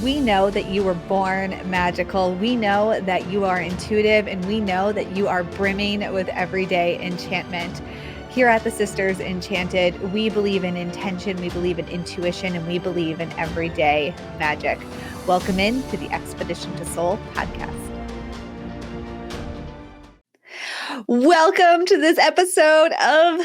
we know that you were born magical. We know that you are intuitive, and we know that you are brimming with everyday enchantment. Here at the Sisters Enchanted, we believe in intention, we believe in intuition, and we believe in everyday magic. Welcome in to the Expedition to Soul podcast. Welcome to this episode of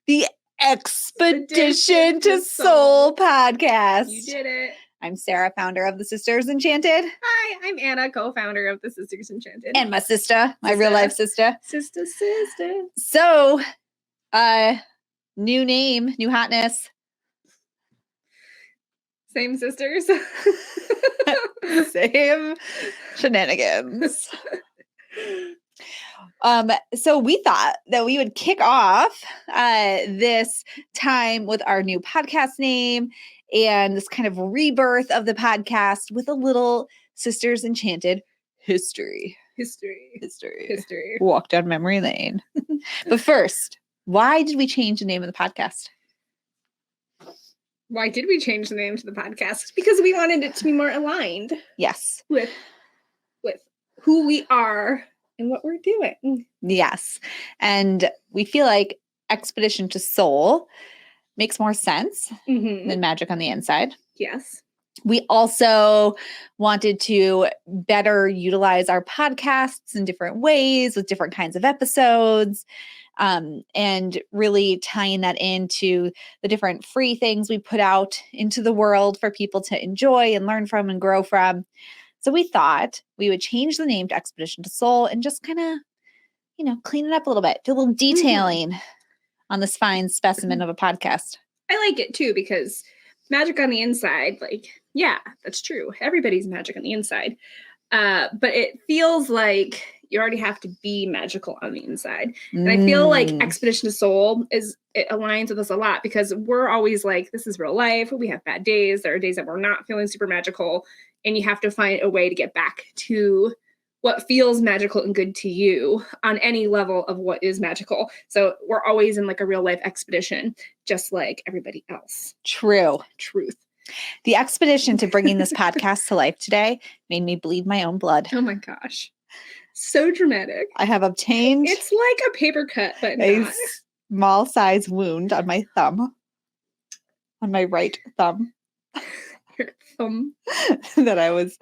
the Expedition to Soul podcast. You did it. I'm Sara, founder of the Sisters Enchanted. Hi, I'm Anna, co-founder of the Sisters Enchanted. And my sister, my real life sister. Sister. So, new name, new hotness. Same sisters. Same shenanigans. So we thought that we would kick off this time with our new podcast name and this kind of rebirth of the podcast with a little Sisters Enchanted history. Walk down memory lane. But first, why did we change the name of the podcast? Why did we change the name to the podcast? Because we wanted it to be more aligned. Yes. With who we are and what we're doing. Yes. And we feel like Expedition to Soul makes more sense than magic on the inside. Yes. We also wanted to better utilize our podcasts in different ways with different kinds of episodes, and really tying that into the different free things we put out into the world for people to enjoy and learn from and grow from. So we thought we would change the name to Expedition to Soul and just kind of, clean it up a little bit, do a little detailing on this fine specimen of a podcast. I like it too, because magic on the inside, yeah, that's true. Everybody's magic on the inside. But it feels like you already have to be magical on the inside. And I feel like Expedition to Soul it aligns with us a lot, because we're always like, this is real life. We have bad days. There are days that we're not feeling super magical. And you have to find a way to get back to what feels magical and good to you on any level of what is magical. So we're always in a real life expedition, just like everybody else. Truth. The expedition to bringing this podcast to life today made me bleed my own blood. Oh my gosh. So dramatic. I have obtained... It's like a paper cut, but a not. Small size wound on my thumb. On my right thumb. Your thumb. That I was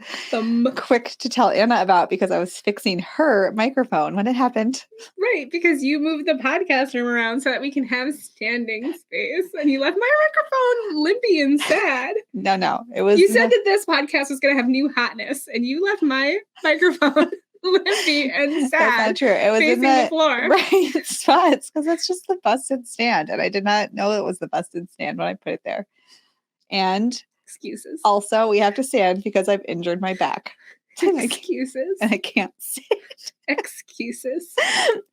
quick to tell Anna about because I was fixing her microphone when it happened. Right, because you moved the podcast room around so that we can have standing space, and you left my microphone limpy and sad. No, it was... You said that this podcast was going to have new hotness, and you left my microphone limpy and sad. That's not true. It was facing in the floor. Right spots, because that's just the busted stand, and I did not know it was the busted stand when I put it there. And excuses. Also, we have to stand because I've injured my back. Excuses. And I can't sit. Excuses.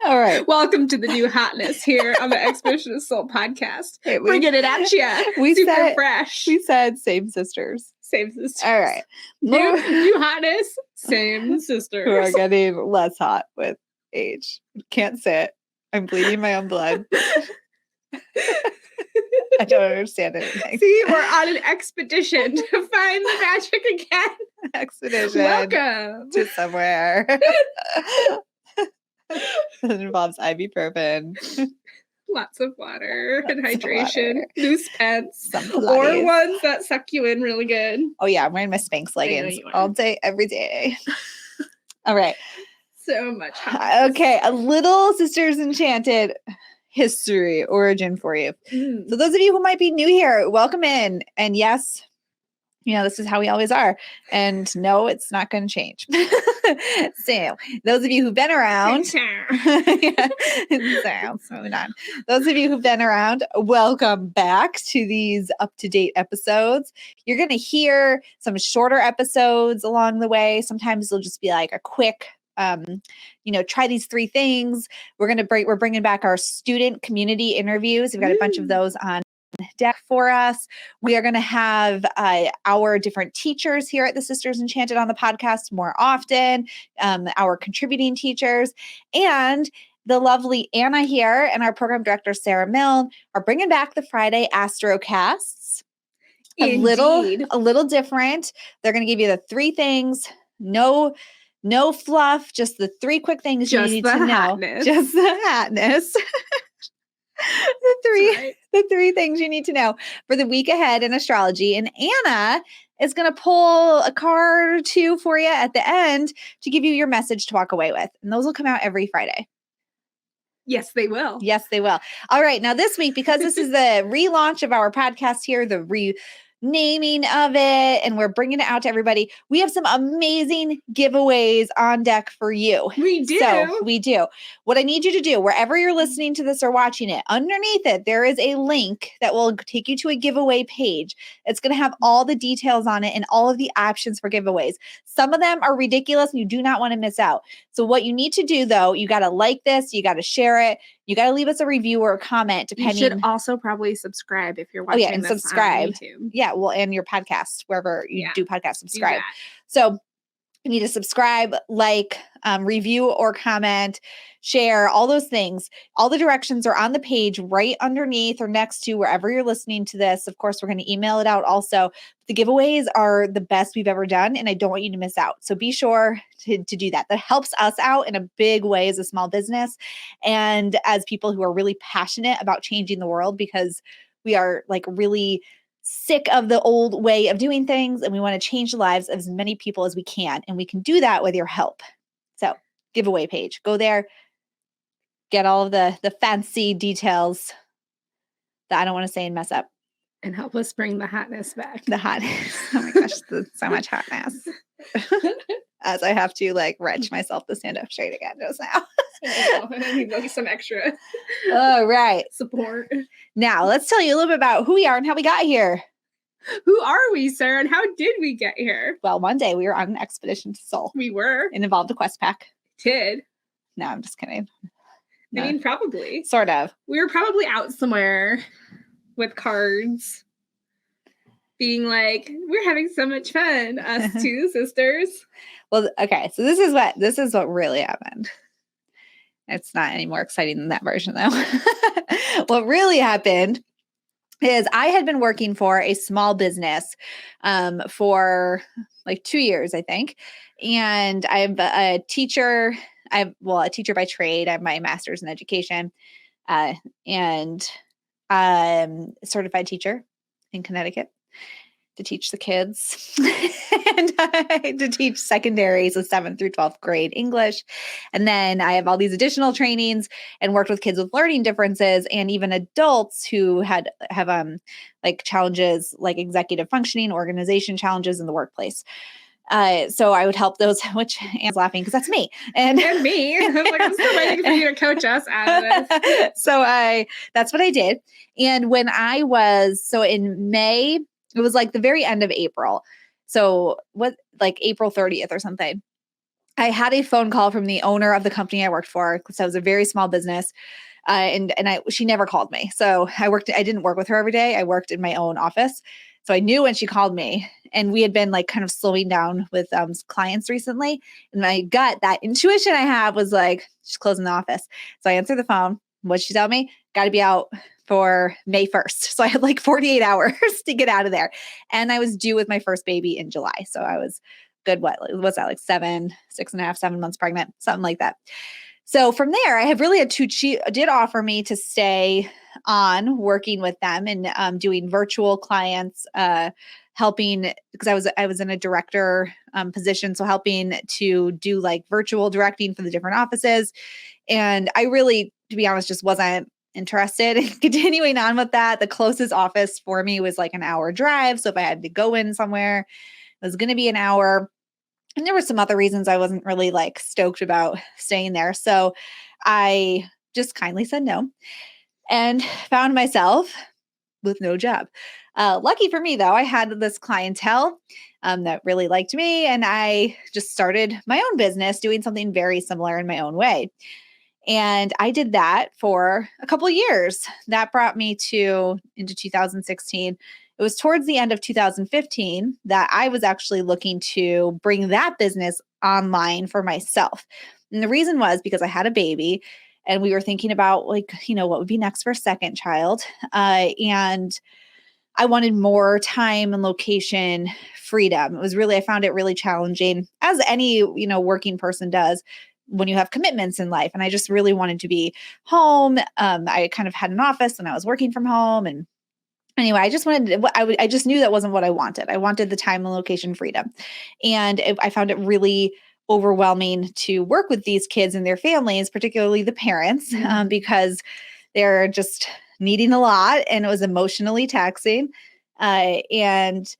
All right. Welcome to the new hotness here on the Expedition to Soul podcast. Bringing it at you. Super fresh. We said same sisters. Same sisters. All right. New hotness. Same sisters. Who are getting less hot with age. Can't sit. I'm bleeding my own blood. I don't understand anything. See, we're on an expedition to find the magic again. Expedition. Welcome to somewhere. It involves ibuprofen. Lots of water and hydration. Loose pants. Or ones that suck you in really good. Oh yeah, I'm wearing my Spanx leggings all day, every day. All right. So much. Okay, a little Sisters Enchanted history origin for you. So those of you who might be new here, welcome in. And yes, this is how we always are. And no, it's not going to change. So those of you who've been around, those of you who've been around, welcome back to these up-to-date episodes. You're going to hear some shorter episodes along the way. Sometimes it'll just be like a quick try these 3 things. We're bringing back our student community interviews. We've got a bunch of those on deck for us. We are going to have our different teachers here at the Sisters Enchanted on the podcast more often, our contributing teachers, and the lovely Anna here and our program director, Sarah Milne, are bringing back the Friday Astrocasts. Indeed. a little different. They're going to give you the 3 things, no fluff, just the 3 quick things you Just need the to know. hotness. Just the hotness. Right. The 3 things you need to know for the week ahead in astrology. And Anna is going to pull a card or 2 for you at the end to give you your message to walk away with. And those will come out every Friday. Yes, they will. Yes, they will. All right. Now this week, because this is the relaunch of our podcast here, the renaming of it, and we're bringing it out to everybody, we have some amazing giveaways on deck for you. We do. So we do. What I need you to do, wherever you're listening to this or watching it, underneath it, there is a link that will take you to a giveaway page. It's going to have all the details on it and all of the options for giveaways. Some of them are ridiculous and you do not want to miss out. So what you need to do, though, you got to like this, you got to share it, you got to leave us a review or a comment, depending. You should also probably subscribe if you're watching and this subscribe. on YouTube. Yeah, well, and your podcast, wherever you do podcast, subscribe. Do so you need to subscribe, like, review or comment, share, all those things. All the directions are on the page right underneath or next to wherever you're listening to this. Of course, we're going to email it out also. The giveaways are the best we've ever done, and I don't want you to miss out. So be sure to do that. That helps us out in a big way as a small business and as people who are really passionate about changing the world, because we are like really sick of the old way of doing things, and we want to change the lives of as many people as we can. And we can do that with your help. So giveaway page, go there, get all of the fancy details that I don't want to say and mess up. And help us bring the hotness back. The hotness. Oh my gosh, so much hotness. As I have to like wrench myself to stand up straight again just now. I need like some extra All right. support. Now let's tell you a little bit about who we are and how we got here. Who are we, Sarah, and how did we get here? Well, one day we were on an expedition to Seoul. We were. It involved a quest pack. Did. No, I'm just kidding. I mean, probably. Sort of. We were probably out somewhere with cards, being like, we're having so much fun, us two sisters. Well, okay, so this is what really happened. It's not any more exciting than that version, though. What really happened is I had been working for a small business for like 2 years, I think. And I'm a teacher. I'm a teacher by trade. I have my master's in education and I'm a certified teacher in Connecticut to teach the kids and to teach secondaries, so 7th through 12th grade English. And then I have all these additional trainings and worked with kids with learning differences and even adults who have like challenges like executive functioning, organization challenges in the workplace. So I would help those, which Anne's laughing because that's me. And me. I was like, I'm still waiting for you to coach us out of this. So that's what I did. And when in May, it was like the very end of April. So like April 30th or something. I had a phone call from the owner of the company I worked for, because I was a very small business. She never called me. So I didn't work with her every day. I worked in my own office. So I knew when she called me, and we had been like kind of slowing down with clients recently. And my gut, that intuition I have was like, she's closing the office. So I answered the phone. What'd she tell me? Got to be out for May 1st. So I had like 48 hours to get out of there. And I was due with my first baby in July. So I was good. What was that? Like 7 months pregnant, something like that. So from there, I have really had she did offer me to stay on working with them and doing virtual clients, helping, because I was in a director position. So helping to do like virtual directing for the different offices. And I really, to be honest, just wasn't interested in continuing on with that. The closest office for me was like an hour drive. So if I had to go in somewhere, it was going to be an hour. And there were some other reasons I wasn't really like stoked about staying there. So I just kindly said no and found myself with no job. Lucky for me, though, I had this clientele that really liked me. And I just started my own business doing something very similar in my own way. And I did that for a couple of years. That brought me into 2016. It was towards the end of 2015 that I was actually looking to bring that business online for myself. And the reason was because I had a baby and we were thinking about like, what would be next for a second child. And I wanted more time and location freedom. I found it really challenging, as any, working person does when you have commitments in life. And I just really wanted to be home. I kind of had an office and I was working from home. And anyway, I just knew that wasn't what I wanted. I wanted the time and location freedom. And I found it really overwhelming to work with these kids and their families, particularly the parents, because they're just needing a lot, and it was emotionally taxing. And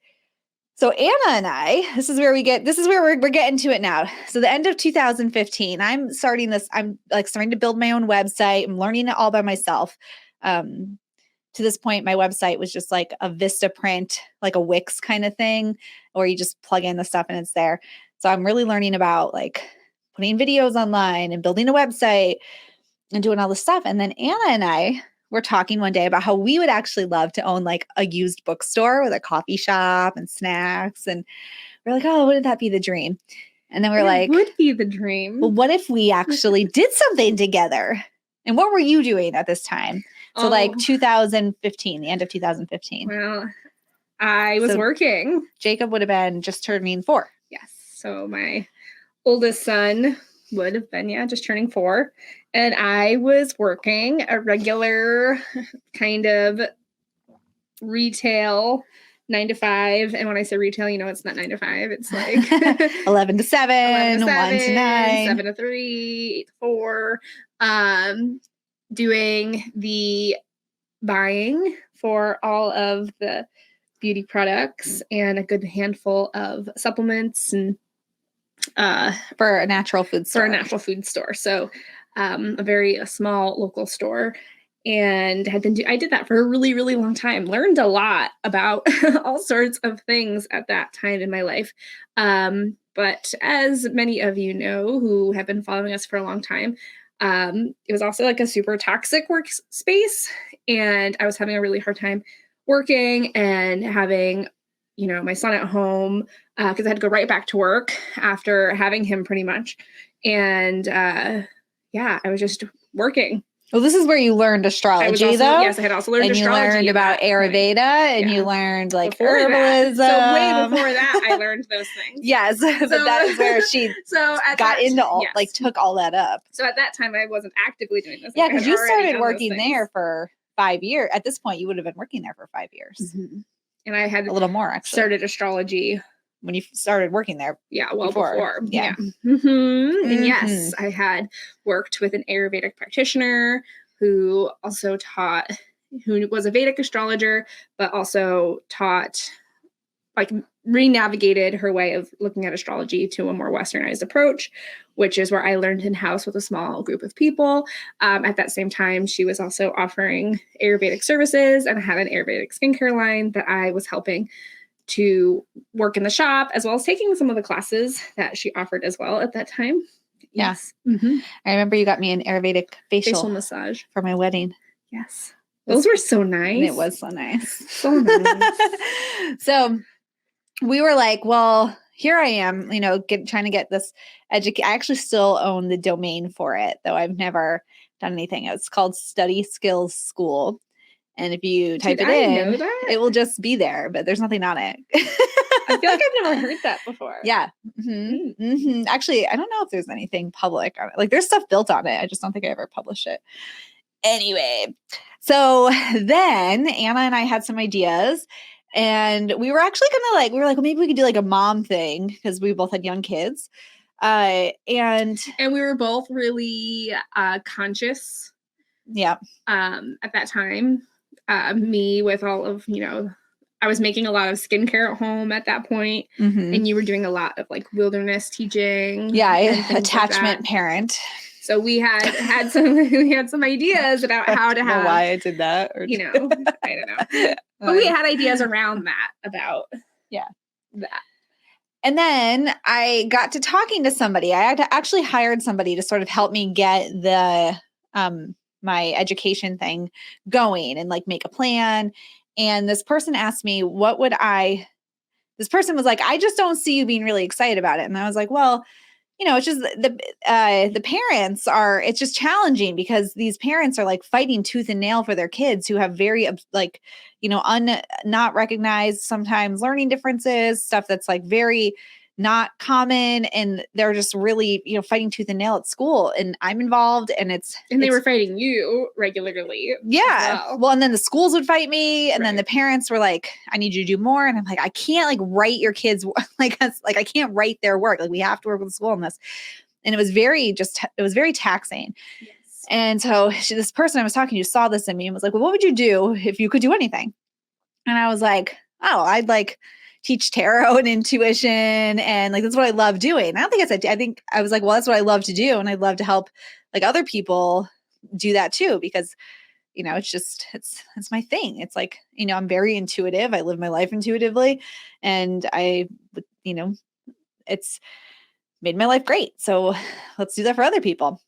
so Anna and I, this is where we're getting to it now. So the end of 2015, I'm starting to build my own website. I'm learning it all by myself. To this point, my website was just like a Vistaprint, like a Wix kind of thing, where you just plug in the stuff and it's there. So I'm really learning about like putting videos online and building a website and doing all this stuff. And then Anna and I were talking one day about how we would actually love to own like a used bookstore with a coffee shop and snacks. And we're like, oh, wouldn't that be the dream? And then we're like, would be the dream. Well, what if we actually did something together? And what were you doing at this time? So like 2015, the end of 2015. Well, I was working. Jacob would have been just turning 4. Yes. So my oldest son would have been, just turning 4. And I was working a regular kind of retail 9 to 5. And when I say retail, it's not 9 to 5. It's like 11 to 7, 1 to 9, 7 to 3, 8 to 4. Doing the buying for all of the beauty products and a good handful of supplements and for a natural food store. So a small local store, and I did that for a really, really long time. Learned a lot about all sorts of things at that time in my life. But as many of you know who have been following us for a long time, it was also like a super toxic workspace, and I was having a really hard time working and having, my son at home, because I had to go right back to work after having him pretty much. And I was just working. Well, this is where you learned astrology, though. Yes, I had also learned astrology. And you learned about Ayurveda, and you learned like herbalism. So way before that, I learned those things. Yes, but that is where she took all that up. So at that time, I wasn't actively doing this. Yeah, because you started working there for 5 years. At this point, you would have been working there for 5 years. Mm-hmm. And I had a little more, actually. Started astrology when you started working there. Yeah, well before. Yeah. Mm-hmm. And yes, I had worked with an Ayurvedic practitioner who was a Vedic astrologer, but also taught, re-navigated her way of looking at astrology to a more westernized approach, which is where I learned in-house with a small group of people. At that same time, she was also offering Ayurvedic services, and I had an Ayurvedic skincare line that I was helping to work in the shop, as well as taking some of the classes that she offered as well at that time. Yes. Mm-hmm. I remember you got me an Ayurvedic facial massage for my wedding. Yes. Those were so nice. And it was so nice. So nice. So we were like, well, here I am, trying to get this I actually still own the domain for it, though I've never done anything. It's called Study Skills School. And if you type it in, it will just be there, but there's nothing on it. I feel like I've never heard that before. Yeah. Mm-hmm. Mm-hmm. Actually, I don't know if there's anything public on it. Like, there's stuff built on it. I just don't think I ever published it. Anyway, so then Anna and I had some ideas, and we were actually gonna we were like, well, maybe we could do like a mom thing, because we both had young kids. And we were both really conscious. Yeah. At that time. Me with all of, I was making a lot of skincare at home at that point, and you were doing a lot of wilderness teaching. Yeah, attachment parent. So we had some ideas about how to have. Why I did that, or I don't know, but we had ideas around that about that. And then I got to talking to somebody. I had actually hired somebody to sort of help me get the my education thing going and make a plan. And this person asked me, this person was like, I just don't see you being really excited about it. And I was like, well, it's just the parents are, it's just challenging because these parents are like fighting tooth and nail for their kids who have very like, not recognized sometimes learning differences, stuff that's like very not common. And they're just really, fighting tooth and nail at school. And I'm involved and they were fighting you regularly. Yeah. Well, and then the schools would fight me. And then the parents were like, I need you to do more. And I'm like, I can't like write your kids. Like I can't write their work. Like we have to work with the school on this. And it was very taxing. Yes. And so this person I was talking to saw this in me and was like, well, what would you do if you could do anything? And I was like, oh, I'd like teach tarot and intuition. And like, that's what I love doing. I don't think I said, I think I was like, well, that's what I love to do. And I'd love to help like other people do that too, because, it's my thing. It's like, I'm very intuitive. I live my life intuitively and it's made my life great. So let's do that for other people.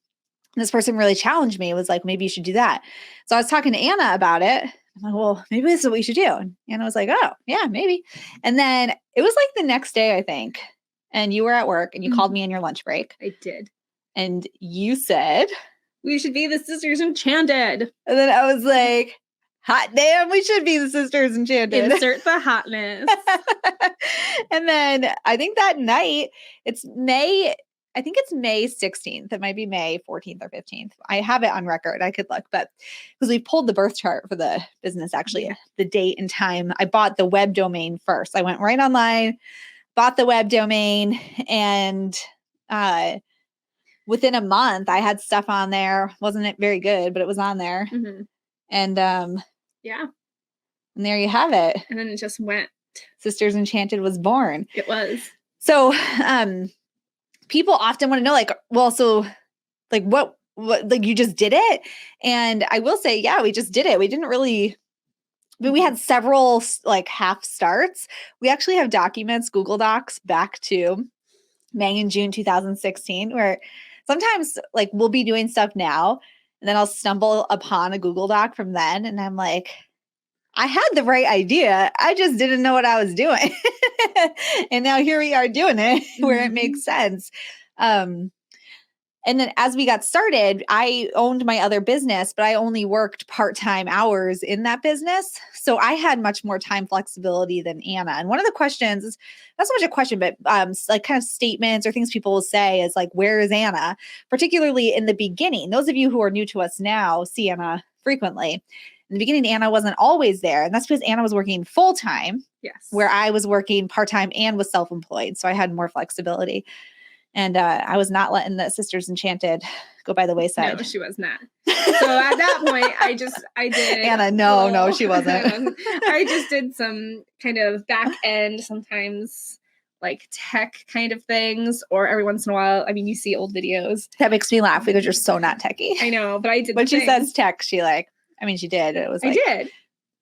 And this person really challenged me. It was like, maybe you should do that. So I was talking to Anna about it. I'm like, well, maybe this is what you should do. And Anna was like, oh, yeah, maybe. And then it was like the next day, I think. And you were at work and you called me on your lunch break. I did. And you said, we should be the Sisters Enchanted. And then I was like, hot damn, we should be the Sisters Enchanted. Insert the hotness. And then I think that night, it's May 16th. It might be May 14th or 15th. I have it on record. I could look, but because we pulled the birth chart for the business, actually, the date and time. I bought the web domain first. I went right online, bought the web domain, and within a month, I had stuff on there. Wasn't it very good, but it was on there. Mm-hmm. And and there you have it. And then it just went. Sisters Enchanted was born. It was. So, people often want to know, like, well, so like what, like you just did it. And I will say, yeah, we just did it. We didn't really, we had several like half starts. We actually have documents, Google Docs back to May and June 2016, where sometimes like we'll be doing stuff now and then I'll stumble upon a Google Doc from then. And I'm like, I had the right idea. I just didn't know what I was doing. And now here we are doing it where it makes sense. And then as we got started, I owned my other business, but I only worked part-time hours in that business. So I had much more time flexibility than Anna. And one of the questions is not so much a question, but like kind of statements or things people will say is like, where is Anna? Particularly in the beginning. Those of you who are new to us now see Anna frequently. In the beginning, Anna wasn't always there. And that's because Anna was working full-time. Yes. Where I was working part-time and was self-employed. So I had more flexibility. And I was not letting the Sisters Enchanted go by the wayside. No, she was not. So at that point, I did. Anna, no, she wasn't. I just did some kind of back end, sometimes like tech kind of things, or every once in a while. I mean, you see old videos. That makes me laugh because you're so not techie. I know, but I did. When she says tech, she did. It was like, I did.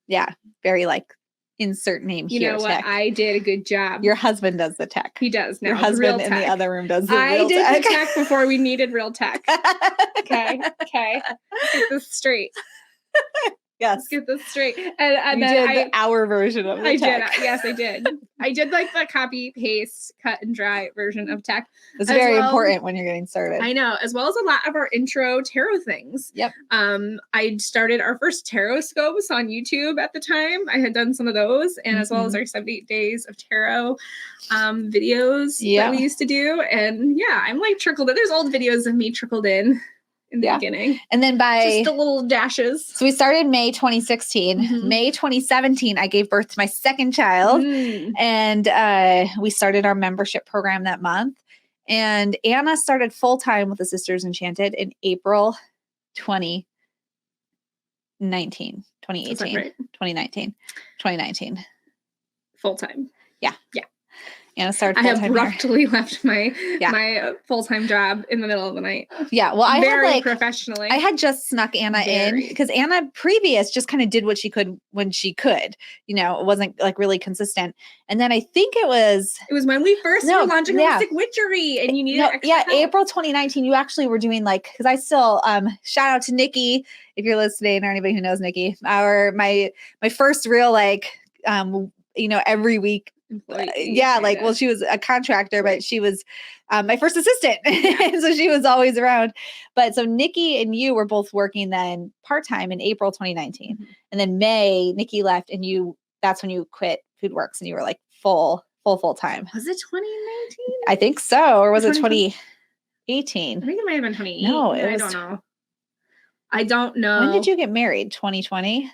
Yeah, very like insert name here. You know what? Tech. I did a good job. Your husband does the tech. He does now. Your husband in the other room does the real I did tech. the tech before we needed real tech. Okay. Let's get this straight. Yes. Let's get this straight. And you then did our version of the tech. Did. Yes, I did. I did like the copy, paste, cut and dry version of tech. It's very important when you're getting started. I know, as well as a lot of our intro tarot things. Yep. I started our first tarot scopes on YouTube at the time. I had done some of those, and as well as our 78 days of tarot videos that we used to do. And yeah, I'm like trickled in. There's old videos of me trickled in the beginning. And then by just the little dashes. So we started May 2016. Mm-hmm. May 2017, I gave birth to my second child. And we started our membership program that month. And Anna started full-time with the Sisters Enchanted in April 2019. 2019. Full-time. Yeah. Anna started full-time. I abruptly left my full-time job in the middle of the night. Yeah. Well, I had professionally. I had just snuck Anna in because Anna previous just kind of did what she could when she could. It wasn't like really consistent. And then I think it was when we first were launching holistic witchery, and you needed extra help. April 2019. You actually were doing because I still shout out to Nikki if you're listening, or anybody who knows Nikki. My first real every week employee. Yeah, like, well, she was a contractor, but she was my first assistant. And so she was always around. But so Nikki and you were both working then part-time in April 2019. And then May, Nikki left and that's when you quit FoodWorks and you were like full time. Was it 2019? I think so. Or was it 2018? I think it might have been 2018. No, I don't know. I don't know. When did you get married? 2020?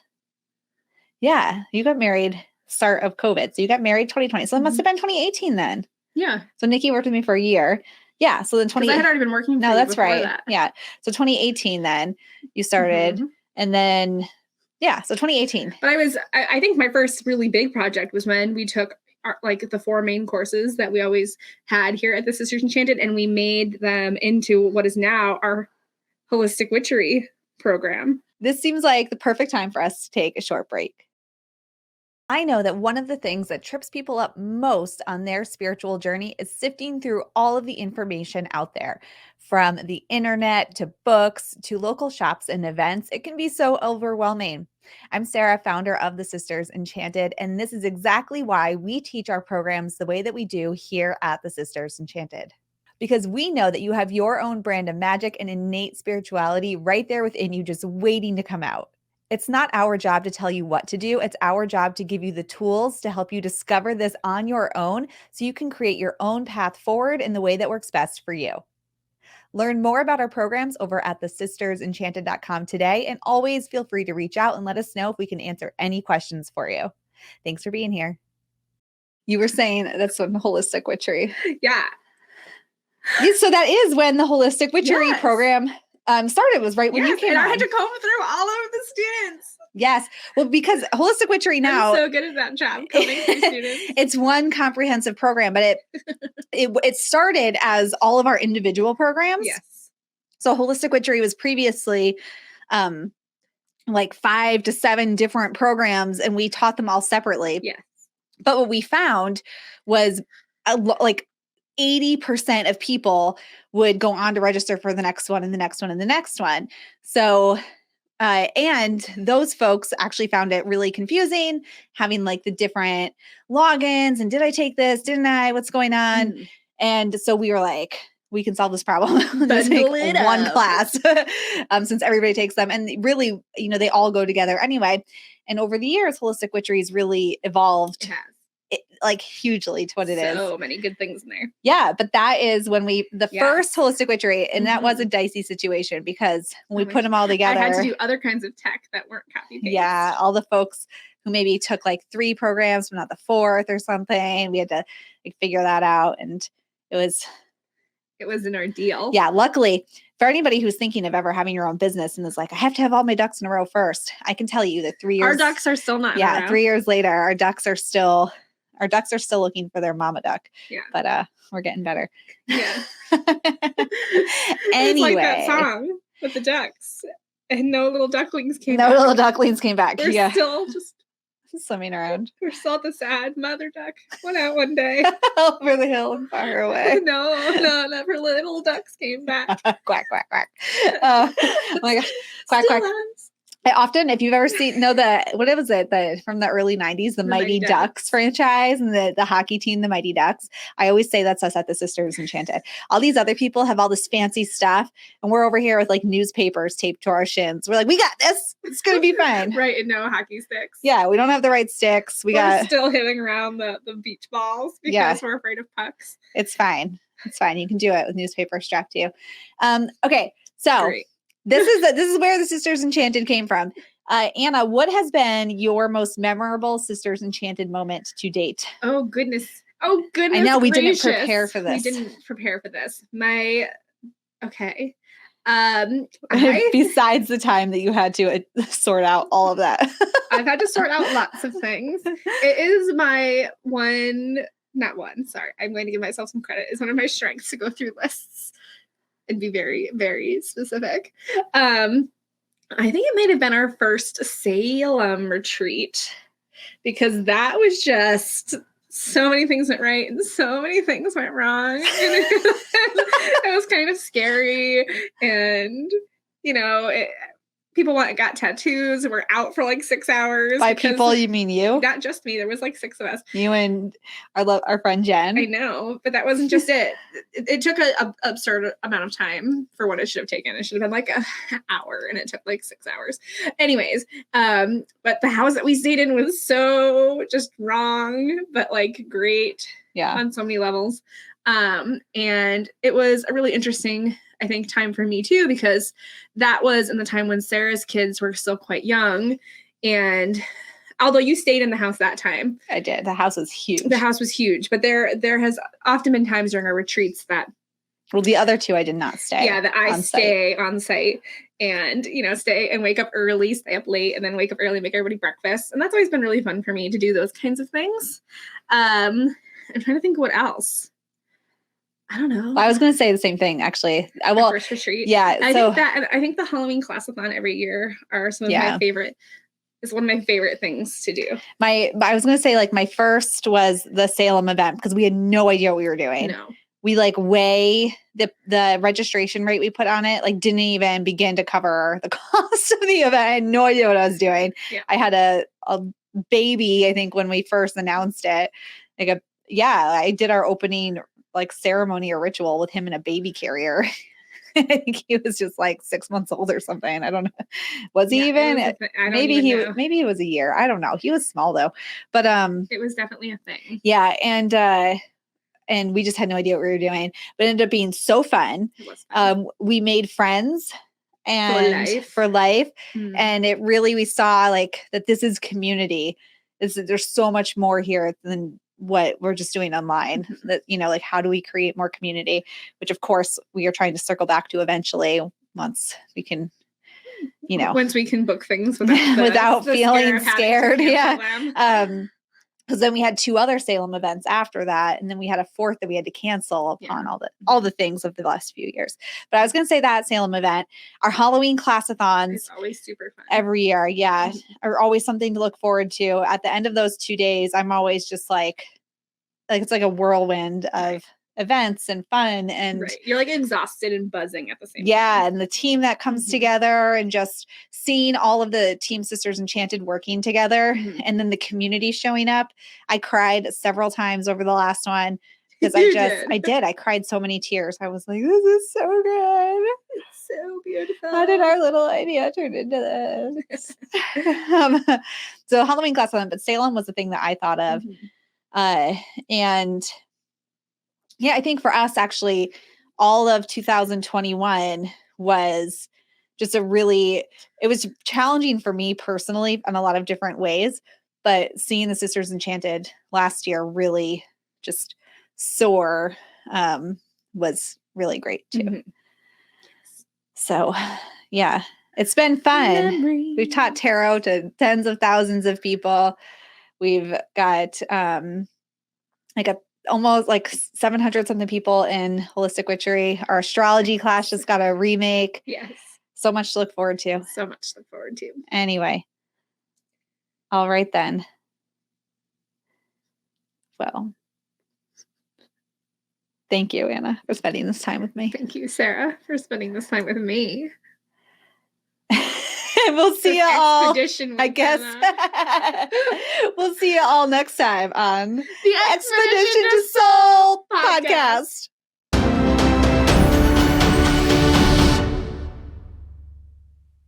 Yeah, you got married start of COVID. So you got married 2020. So it must have been 2018 then. Yeah. So Nikki worked with me for a year. Yeah. So then I had already been working for No, that's right. That. Yeah. So 2018 then you started. And then, yeah, so 2018. But I think my first really big project was when we took like the 4 main courses that we always had here at the Sisters Enchanted, and we made them into what is now our holistic witchery program. This seems like the perfect time for us to take a short break. I know that one of the things that trips people up most on their spiritual journey is sifting through all of the information out there. From the internet to books to local shops and events, it can be so overwhelming. I'm Sara, founder of the Sisters Enchanted, and this is exactly why we teach our programs the way that we do here at the Sisters Enchanted. Because we know that you have your own brand of magic and innate spirituality right there within you, just waiting to come out. It's not our job to tell you what to do. It's our job to give you the tools to help you discover this on your own so you can create your own path forward in the way that works best for you. Learn more about our programs over at thesistersenchanted.com today, and always feel free to reach out and let us know if we can answer any questions for you. Thanks for being here. You were saying that's when holistic witchery. Yeah. So that is when the holistic witchery program started, was right when you came and on. I had to comb through all of the students. Yes. Well, because holistic witchery now. I'm so good at that job, combing through students. It's one comprehensive program, but it started as all of our individual programs. Yes. So holistic witchery was previously like 5 to 7 different programs, and we taught them all separately. Yes. But what we found was like 80% of people would go on to register for the next one and the next one and the next one. So, and those folks actually found it really confusing, having like the different logins and did I take this? Didn't I? What's going on? And so we were like, we can solve this problem. Let's make one class since everybody takes them. And really, they all go together anyway. And over the years, holistic witchery has really evolved. Like hugely to what it is. So many good things in there. Yeah, but that is when first holistic witchery, and that was a dicey situation because when we put them all together. I had to do other kinds of tech that weren't copy paste. Yeah, all the folks who maybe took like 3 programs, but not the 4th or something. We had to figure that out, and it was an ordeal. Yeah, luckily for anybody who's thinking of ever having your own business and is like, I have to have all my ducks in a row first. I can tell you that 3 years. Our ducks are still not. Yeah, 3 years later, our ducks are still looking for their mama duck. Yeah. But we're getting better. Yeah. Anyway. It's like that song with the ducks. And no little ducklings came back. No little ducklings came back. We're still just swimming around. We're still the sad mother duck. Went out one day. Over the hill and far away. No, never little ducks came back. Quack, quack, quack. Oh my gosh. Quack, quack. I often, if you've ever seen, what was it? From the early 90s, the Mighty Ducks franchise and the hockey team, the Mighty Ducks. I always say that's us at the Sisters Enchanted. All these other people have all this fancy stuff. And we're over here with like newspapers taped to our shins. We're like, we got this. It's going to be fine. Right. And no hockey sticks. Yeah. We don't have the right sticks. We're still hitting around the beach balls because we're afraid of pucks. It's fine. It's fine. You can do it with newspaper strapped to you. Okay. So. Great. This is where the Sisters Enchanted came from. Anna, what has been your most memorable Sisters Enchanted moment to date? Oh goodness. I know we didn't prepare for this. Okay. Besides the time that you had to sort out all of that. I've had to sort out lots of things. It is my I'm going to give myself some credit. It's one of my strengths to go through lists and be very, very specific. I think it might have been our first Salem retreat because that was just so many things went right and so many things went wrong. And it was kind of scary. And, people got tattoos and were out for like 6 hours. By people, you mean you? Not just me. There was like 6 of us. You and our friend Jen. I know, but that wasn't just it. It took an absurd amount of time for what it should have taken. It should have been like an hour, and it took like 6 hours. Anyways, but the house that we stayed in was so just wrong, but like great on so many levels. And it was a really interesting, I think, time for me too, because that was in the time when Sarah's kids were still quite young. And although you stayed in the house that time. I did. The house was huge. The house was huge. But there has often been times during our retreats that. Well, the other two I did not stay. Yeah, that I stay on site and, stay and wake up early, stay up late, and then wake up early, make everybody breakfast. And that's always been really fun for me to do those kinds of things. I'm trying to think what else. I don't know. I was going to say the same thing, actually. First retreat. Yeah. I think the Halloween class-a-thon every year are some of my favorite. It's one of my favorite things to do. I was going to say, like, my first was the Salem event because we had no idea what we were doing. No. We like weigh the registration rate we put on it, like didn't even begin to cover the cost of the event. I had no idea what I was doing. Yeah. I had a baby, I think, when we first announced it. I did our opening like ceremony or ritual with him in a baby carrier. I think he was just like 6 months old or something. I don't know. Was he even? Maybe he was a year. I don't know. He was small though. But it was definitely a thing. Yeah, and we just had no idea what we were doing. But it ended up being so fun. It was fun. We made friends and for life. Mm. And it really, we saw like that this is community. There's so much more here than what we're just doing online. Mm-hmm. That, like how do we create more community, which of course we are trying to circle back to eventually once we can, once we can book things without feeling scared. Yeah. Because then we had 2 other Salem events after that. And then we had a 4th that we had to cancel upon all the things of the last few years. But I was going to say that Salem event, our Halloween class-a-thons. It's always super fun. Every year. Yeah. Are always something to look forward to. At the end of those 2 days, I'm always just like it's like a whirlwind of events and fun. And you're like exhausted and buzzing at the same time. Yeah. And the team that comes together and just seeing all of the team Sisters Enchanted working together and then the community showing up. I cried several times over the last one because I cried so many tears. I was like, this is so good. It's so beautiful. How did our little idea turn into this? So Halloween class on, but Salem was the thing that I thought of. And yeah, I think for us, actually, all of 2021 was just it was challenging for me personally in a lot of different ways, but seeing the Sisters Enchanted last year really just soar was really great too. Mm-hmm. like yeah, it's been fun. Memories. We've taught tarot to tens of thousands of people. We've got almost like 700 something people in Holistic Witchery. Our astrology class just got a remake. Yes. So much to look forward to. So much to look forward to. Anyway. All right then. Well, thank you, Anna, for spending this time with me. Thank you, Sarah, for spending this time with me. We'll see you all. I guess we'll see you all next time on the Expedition to Soul podcast.